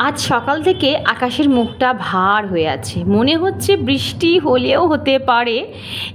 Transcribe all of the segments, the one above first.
আজ সকাল থেকে আকাশের মুখটা ভার হয়ে আছে, মনে হচ্ছে বৃষ্টি হলেও হতে পারে।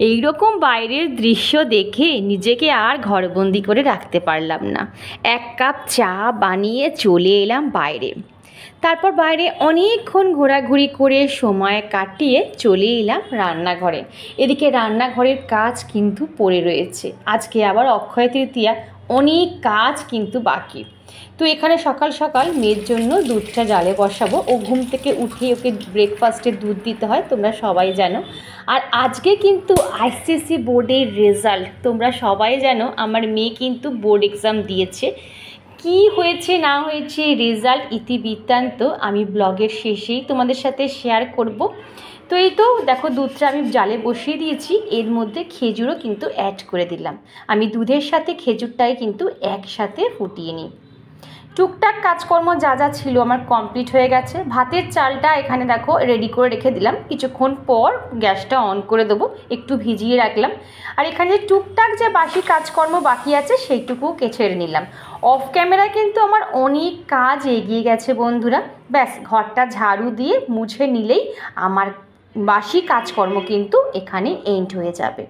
এই রকম বাইরের দৃশ্য দেখে নিজেকে আর ঘরবন্দি করে রাখতে পারলাম না। এক কাপ চা বানিয়ে চলে এলাম বাইরে। তারপর বাইরে অনেকক্ষণ ঘোরাঘুরি করে সময় কাটিয়ে চলে এলাম রান্নাঘরে। এদিকে রান্নাঘরের কাজ কিন্তু পড়ে রয়েছে, আজকে আবার অক্ষয় তৃতীয়া, অনেক কাজ কিন্তু বাকি। তো এখানে সকাল সকাল মেয়ের জন্য দুধটা জালে বসাবো। ও ঘুম থেকে উঠে ওকে ব্রেকফাস্টে দুধ দিতে হয়, তোমরা সবাই জানো। আর আজকে কিন্তু আইসিএসসি বোর্ডের রেজাল্ট, তোমরা সবাই জানো আমার মেয়ে কিন্তু বোর্ড এক্সাম দিয়েছে। কি হয়েছে না হয়েছে রেজাল্ট ইতিবৃত্তান্ত আমি ব্লগের শেষেই তোমাদের সাথে শেয়ার করব। তো এই তো দেখো দুধটা আমি জালে বসিয়ে দিয়েছি, এর মধ্যে খেজুরও কিন্তু অ্যাড করে দিলাম। আমি দুধের সাথে খেজুরটাই কিন্তু একসাথে ফুটিয়ে নিই। টুকটাক কাজকর্ম যা যা ছিল আমার কমপ্লিট হয়ে গেছে। ভাতের চালটা এখানে দেখো রেডি করে রেখে দিলাম, কিছুক্ষণ পর গ্যাসটা অন করে দেবো, একটু ভিজিয়ে রাখলাম। আর এখানে যে টুকটাক যে বাসি কাজকর্ম বাকি আছে সেইটুকু ছেড়ে নিলাম। অফ ক্যামেরায় কিন্তু আমার অনেক কাজ এগিয়ে গেছে বন্ধুরা। ব্যাস ঘরটা ঝাড়ু দিয়ে মুছে নিলেই আমার বাসি কাজকর্ম কিন্তু এখানে এন্ড হয়ে যাবে।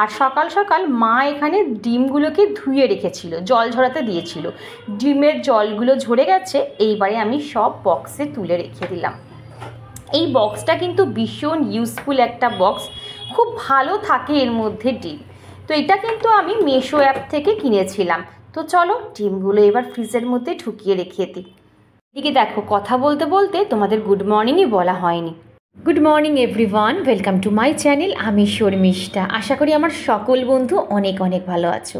আর সকাল সকাল মা এখানে ডিমগুলোকে ধুয়ে রেখেছিল, জল ঝরাতে দিয়েছিল। ডিমের জলগুলো ঝরে গেছে, এইবারে আমি সব বক্সে তুলে রেখে দিলাম। এই বক্সটা কিন্তু ভীষণ ইউজফুল একটা বক্স, খুব ভালো থাকে এর মধ্যে ডিম। তো এটা কিন্তু আমি মিশো অ্যাপ থেকে কিনেছিলাম। তো চলো ডিমগুলো এবার ফ্রিজের মধ্যে ঢুকিয়ে রেখে দিই। এদিকে দেখো কথা বলতে বলতে তোমাদের গুড মর্নিংই বলা হয়নি। Good morning everyone, welcome to my channel. আমি শর্মিষ্ঠা। আশা করি আমার সকল বন্ধু অনেক অনেক ভালো আছো।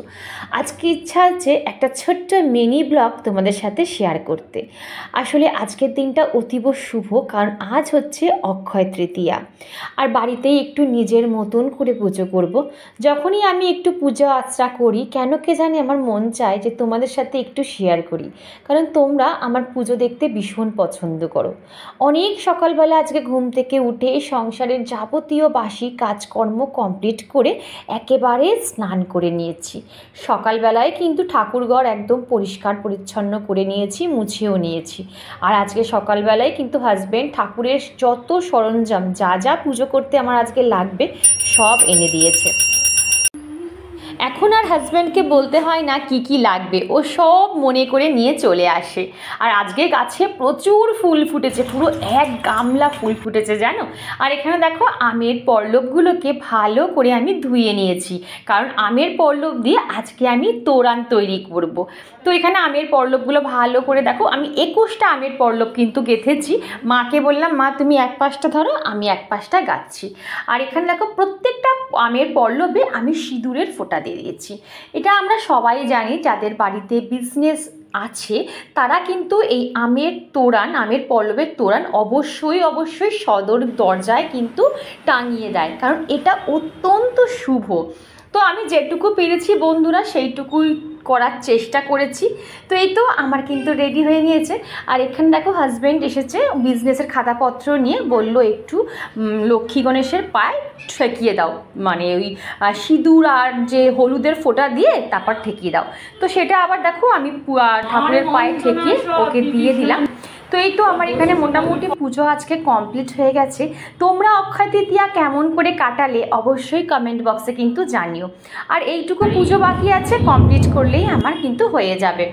আজকে ইচ্ছা আছে একটা ছোট্ট মিনি ব্লগ তোমাদের সাথে শেয়ার করতে। আসলে আজকের দিনটা অতীব শুভ, কারণ আজ হচ্ছে অক্ষয় তৃতীয়া। আর বাড়িতেই একটু নিজের মতন করে পুজো করব। যখনই আমি একটু পূজা আর্চা করি, কেন কে জানি আমার মন চায় যে তোমাদের সাথে একটু শেয়ার করি, কারণ তোমরা আমার পুজো দেখতে ভীষণ পছন্দ করো। অনেক সকালবেলা আজকে ঘুম থেকে উঠে সংসারের যাবতীয় বাসি কাজকর্ম কমপ্লিট করে একেবারে স্নান করে নিয়েছি। সকালবেলায় কিন্তু ঠাকুরঘর একদম পরিষ্কার পরিচ্ছন্ন করে নিয়েছি, মুছেও নিয়েছি। আর আজকে সকালবেলায় কিন্তু হাজব্যান্ড ঠাকুরের যত সরঞ্জাম যা যা পুজো করতে আমার আজকে লাগবে সব এনে দিয়েছে। এখন আর হাজব্যান্ডকে বলতে হয় না কি কি লাগবে, ও সব মনে করে নিয়ে চলে আসে। আর আজকে গাছে প্রচুর ফুল ফুটেছে, পুরো এক গামলা ফুল ফুটেছে জানো। আর এখানে দেখো আমের পল্লবগুলোকে ভালো করে আমি ধুয়ে নিয়েছি, কারণ আমের পল্লব দিয়ে আজকে আমি তোরণ তৈরি করব। তো এখানে আমের পল্লবগুলো ভালো করে দেখো, আমি 21টা আমের পল্লব কিন্তু গেঁথেছি। মাকে বললাম মা তুমি এক পাশটা ধরো, আমি এক পাশটা গাচ্ছি। আর এখানে দেখো প্রত্যেকটা আমের পল্লবে আমি সিঁদুরের ফোঁটা দিয়ে দিয়েছি। এটা আমরা সবাই জানি, যাদের বাড়িতে বিজনেস আছে তারা কিন্তু এই আমের তোরণ, আমের পল্লবের তোরণ অবশ্যই অবশ্যই সদর দরজায় কিন্তু টাঙিয়ে দেয়, কারণ এটা অত্যন্ত শুভ। তো আমি যেটুকু পেরেছি বন্ধুরা সেইটুকুই করার চেষ্টা করেছি। তো এই তো আমার কিন্তু রেডি হয়ে নিয়েছে। আর এখানে দেখো হাজব্যান্ড এসেছে বিজনেসের খাতাপত্র নিয়ে, বলল একটু লক্ষ্মী গণেশের পায়ে ঠেকিয়ে দাও, মানে ওই সিঁদুর আর যে হলুদের ফোঁটা দিয়ে তারপর ঠেকিয়ে দাও। তো সেটা আবার দেখো আমি ঠাকুরের পায়ে ঠেকিয়ে ওকে দিয়ে দিলাম। তো এই তো আমার এখানে মোটামুটি পুজো আজকে কমপ্লিট হয়ে গেছে। তোমরা অক্ষয় তৃতীয়া কেমন করে কাটালে অবশ্যই কমেন্ট বক্সে কিন্তু জানিও। আর এইটুকু পুজো বাকি আছে, কমপ্লিট করলেই আমার কিন্তু হয়ে যাবে।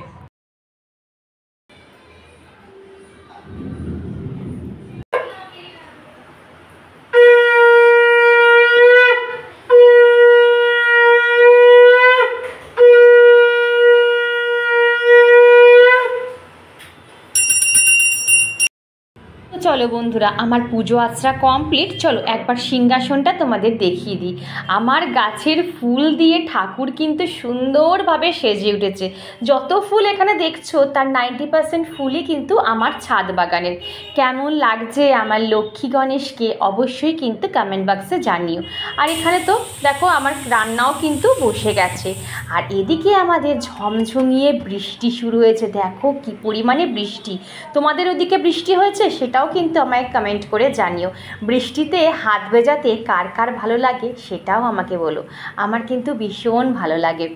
চলো বন্ধুরা আমার পুজো আচরা কমপ্লিট, চলো একবার সিংহাসনটা তোমাদের দেখিয়ে দিই। আমার গাছের ফুল দিয়ে ঠাকুর কিন্তু সুন্দরভাবে সেজে উঠেছে। যত ফুল এখানে দেখছো তার 90% ফুলই কিন্তু আমার ছাদ বাগানের। কেমন লাগছে আমার লক্ষ্মী গণেশকে অবশ্যই কিন্তু কমেন্ট বক্সে জানিও। আর এখানে তো দেখো আমার রান্নাও কিন্তু বসে গেছে। আর এদিকে আমাদের ঝমঝমিয়ে বৃষ্টি শুরু হয়েছে, দেখো কি পরিমাণে বৃষ্টি। তোমাদের ওদিকে বৃষ্টি হয়েছে সেটাও কিন্তু আমায় কমেন্ট করে জানিও। বৃষ্টিতে হাত ভেজাতে কার কার ভালো লাগে সেটাও আমাকে বলো, আমার কিন্তু ভীষণ ভালো লাগে।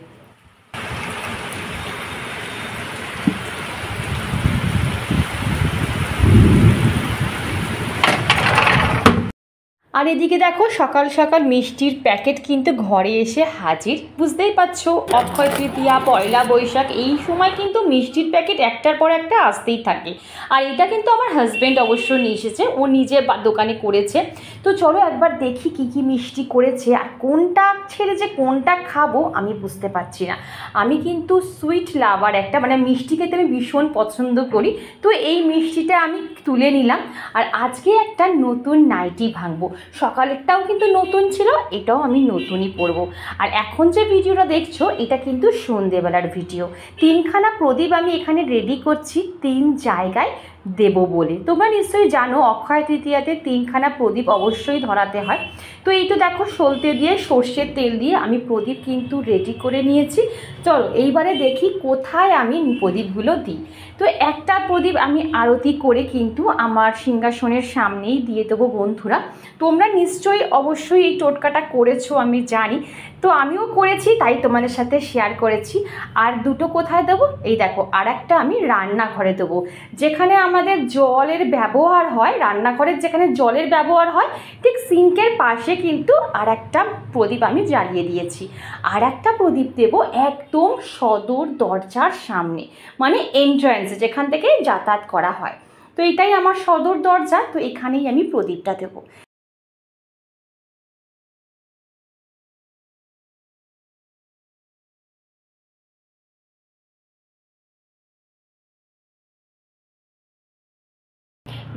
আর এদিকে দেখো সকাল সকাল মিষ্টির প্যাকেট কিন্তু ঘরে এসে হাজির। বুঝতেই পারছো, অক্ষয় তৃতীয়া, পয়লা বৈশাখ, এই সময় কিন্তু মিষ্টির প্যাকেট একটার পর একটা আসতেই থাকে। আর এটা কিন্তু আমার হাজব্যান্ড অবশ্য নিয়ে এসেছে, ও নিজে দোকানে করেছে। তো চলো একবার দেখি কি কি মিষ্টি করেছে, আর কোনটা ছেড়ে যে কোনটা খাবো আমি বুঝতে পারছি না। আমি কিন্তু সুইট লাভার একটা, মানে মিষ্টি খেতে আমি ভীষণ পছন্দ করি। তো এই মিষ্টিটা আমি তুলে নিলাম। আর আজকে একটা নতুন নাইটি ভাঙবো। সকালেরটাও কিন্তু নতুন ছিল, এটাও আমি নতুনই পরবো। আর এখন যে ভিডিওটা দেখছো এটা কিন্তু সন্ধেবেলার ভিডিও। 3খানা প্রদীপ আমি এখানে রেডি করছি 3 জায়গায় দেব বলে। তোমরা নিশ্চয়ই জানো অক্ষয় তৃতীয়াতে 3খানা প্রদীপ অবশ্যই ধরাতে হয়। তো এই তো দেখো সলতে দিয়ে সর্ষের তেল দিয়ে আমি প্রদীপ কিন্তু রেডি করে নিয়েছি। চলো এইবারে দেখি কোথায় আমি প্রদীপগুলো দিই। তো একটা প্রদীপ আমি আরতি করে কিন্তু আমার সিংহাসনের সামনেই দিয়ে দেবো বন্ধুরা। তোমরা নিশ্চয়ই অবশ্যই এই টোটকাটা করেছো আমি জানি, তো আমিও করেছি তাই তোমাদের সাথে শেয়ার করেছি। আর দুটো কোথায় দেবো, এই দেখো আর একটা আমি রান্নাঘরে দেবো, যেখানে আমাদের জলের ব্যবহার হয়, রান্নাঘরের যেখানে জলের ব্যবহার হয় ঠিক সিঙ্কের পাশে কিন্তু আর একটা প্রদীপ আমি জ্বালিয়ে দিয়েছি। আর একটা প্রদীপ দেবো একদম সদর দরজার সামনে, মানে এন্ট্রান্সে যেখান থেকে যাতায়াত করা হয়। তো এটাই আমার সদর দরজা, তো এখানেই আমি প্রদীপটা দেবো।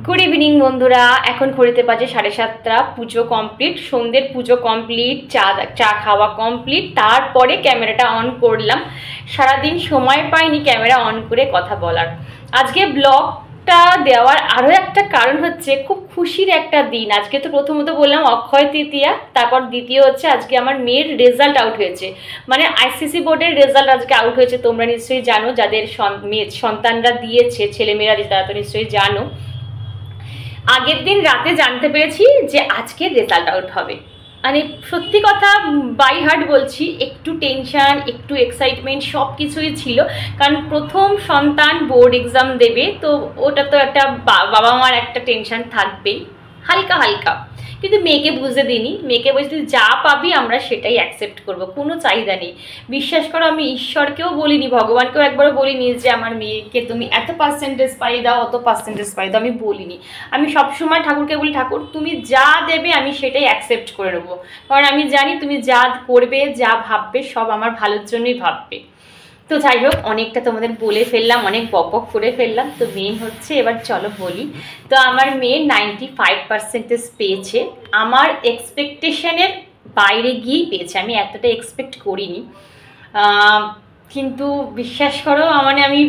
গুড ইভিনিং বন্ধুরা, এখন ঘড়িতে বাজে 7:30। পুজো কমপ্লিট, সন্ধ্যের পুজো কমপ্লিট, চা খাওয়া কমপ্লিট। তারপরে ক্যামেরাটা অন করলাম। সারাদিন সময় পাইনি ক্যামেরা অন করে কথা বলার। আজকে ব্লগটা দেওয়ার আরও একটা কারণ হচ্ছে খুব খুশির একটা দিন। আজকে তো প্রথমত বললাম অক্ষয় তৃতীয়া, তারপর দ্বিতীয় হচ্ছে আজকে আমার মেয়ের রেজাল্ট আউট হয়েছে, মানে আইসিসি বোর্ডের রেজাল্ট আজকে আউট হয়েছে। তোমরা নিশ্চয়ই জানো, যাদের সন্তানরা দিয়েছে, ছেলেমেয়েরা তারা তো নিশ্চয়ই জানো। আগের দিন রাতে জানতে পেরেছি যে আজকে রেজাল্ট আউট হবে। মানে সত্যি কথা বাই হার্ট বলছি, একটু টেনশান, একটু এক্সাইটমেন্ট সব কিছুই ছিল। কারণ প্রথম সন্তান বোর্ড এক্সাম দেবে, তো ওটা তো একটা বাবা মার একটা টেনশান থাকবেই হালকা হালকা। কিন্তু মেয়েকে বুঝতে দিইনি, মেয়েকে বলছি তুই যা পাবি আমরা সেটাই অ্যাকসেপ্ট করবো, কোনো চাহিদা নেই। বিশ্বাস করো আমি ঈশ্বরকেও বলিনি, ভগবানকেও একবারও বলিনি যে আমার মেয়েকে তুমি এত পার্সেন্টেজ পাই দাও, অত পার্সেন্টেজ পাই দাও, আমি বলিনি। আমি সবসময় ঠাকুরকে বলি ঠাকুর তুমি যা দেবে আমি সেটাই অ্যাকসেপ্ট করে নেবো, কারণ আমি জানি তুমি যা করবে যা ভাববে সব আমার ভালোর জন্যই ভাববে। তো যাই হোক, অনেকটা তোমাদের বলে ফেললাম, অনেক বক করে ফেললাম। তো মেন হচ্ছে এবার চলো বলি। তো আমার মেয়ে 95% পেয়েছে, আমার এক্সপেকটেশনের বাইরে গিয়েই পেয়েছে। আমি এতটা এক্সপেক্ট করিনি, কিন্তু বিশ্বাস করো মানে আমি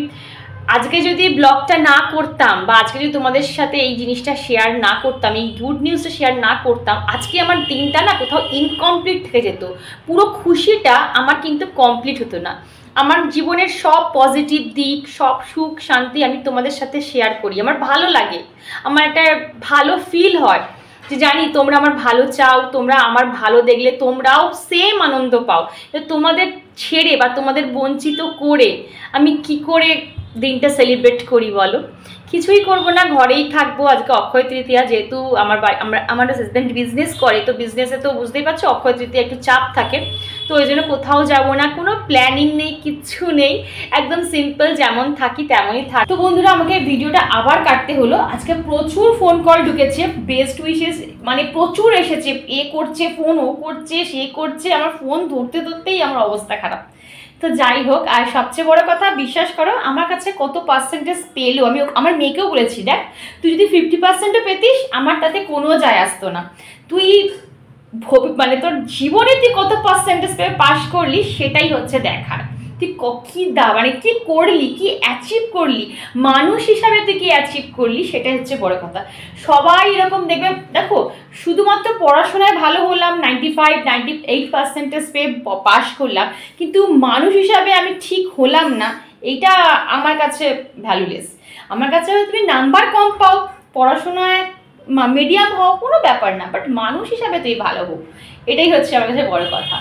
আজকে যদি ব্লগটা না করতাম বা আজকে যদি তোমাদের সাথে এই জিনিসটা শেয়ার না করতাম, এই গুড নিউজটা শেয়ার না করতাম, আজকে আমার দিনটা না কোথাও ইনকমপ্লিট থেকে যেত। পুরো খুশিটা আমার কিন্তু কমপ্লিট হতো না। আমার জীবনের সব পজিটিভ দিক, সব সুখ শান্তি আমি তোমাদের সাথে শেয়ার করি, আমার ভালো লাগে, আমার একটা ভালো ফিল হয় যে জানি তোমরা আমার ভালো চাও, তোমরা আমার ভালো দেখলে তোমরাও সেম আনন্দ পাও। তোমাদের ছেড়ে বা তোমাদের বঞ্চিত করে আমি কি করে দিনটা সেলিব্রেট করি বলো? কিছুই করবো না, ঘরেই থাকবো। আজকে অক্ষয় তৃতীয়া, যেহেতু আমার হাজব্যান্ড বিজনেস করে, তো বিজনেসে তো বুঝতেই পারছো অক্ষয় তৃতীয়া একটু চাপ থাকে, তো ওই জন্য কোথাও যাবো না, কোনো প্ল্যানিং নেই, কিচ্ছু নেই, একদম সিম্পল যেমন থাকি তেমনই থাকি। তো বন্ধুরা আমাকে ভিডিওটা আবার কাটতে হলো। আজকে প্রচুর ফোন কল ঢুকেছে, বেস্ট উইশেস মানে প্রচুর এসেছে, এ করছে ফোন, ও করছে, সে করছে, আমার ফোন ধরতে ধরতেই আমার অবস্থা খারাপ। তো যাই হোক, আর সবচেয়ে বড় কথা বিশ্বাস করো আমার কাছে কত পার্সেন্টেজ পেলো, আমি আমার মেয়েকেও বলেছি দেখ তুই যদি 50%ও পেতিস আমার তাতে কোনো যায় আসতো না, তুই মানে তোর জীবনে তুই কত পার্সেন্টেজ পেয়ে পাস করলি সেটাই হচ্ছে দেখার। তুই কী মানে কি করলি, কি অ্যাচিভ করলি, মানুষ হিসাবে তুই কি অ্যাচিভ করলি সেটাই হচ্ছে বড় কথা। সবাই এরকম দেখবে, দেখো শুধুমাত্র পড়াশোনায় ভালো হলাম, 95-98% পেয়ে পাস করলাম, কিন্তু মানুষ হিসাবে আমি ঠিক হলাম না, এইটা আমার কাছে ভ্যালুলেস। আমার কাছে তুমি নাম্বার কম পাও, পড়াশোনায় মিডিয়াম হও, কোনো ব্যাপার না, বাট মানুষ হিসাবে তুই ভালো হোক, এটাই হচ্ছে আমার কাছে বড় কথা।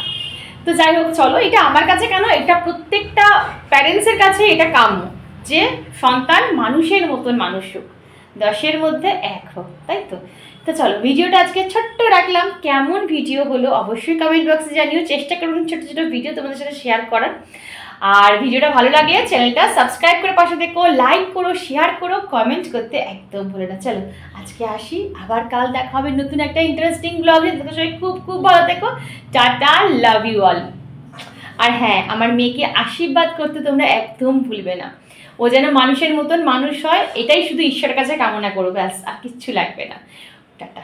তো যাই হোক চলো, এটা আমার কাছে কেন, এটা প্রত্যেকটা প্যারেন্টসের কাছে এটা কাম্য যে সন্তান মানুষের মতন মানুষ হোক, 10-এর মধ্যে 1 হোক, তাই তো? তো চলো ভিডিওটা আজকে ছোট্ট রাখলাম। কেমন ভিডিও হলো অবশ্যই কমেন্ট বক্সে জানিও। চেষ্টা করুন ছোটো ছোটো ভিডিও তোমাদের সাথে শেয়ার করার। আর ভিডিওটা ভালো লাগলে চ্যানেলটা সাবস্ক্রাইব করে পাশে দেখো, লাইক করো, শেয়ার করো, কমেন্ট করতে একদম ভুলো না। চলো আজকে আসি, আবার কাল দেখা হবে নতুন একটা ইন্টারেস্টিং ব্লগে। তোমরা সবাই খুব খুব ভালো থেকো। Tata, love you all. আর হ্যাঁ, আমার মেয়েকে আশীর্বাদ করতে তোমরা একদম ভুলবে না। ও যেন মানুষের মতন মানুষ হয়, এটাই শুধু ঈশ্বরের কাছে কামনা করো, ব্যাস আর কিচ্ছু লাগবে না। টাটা।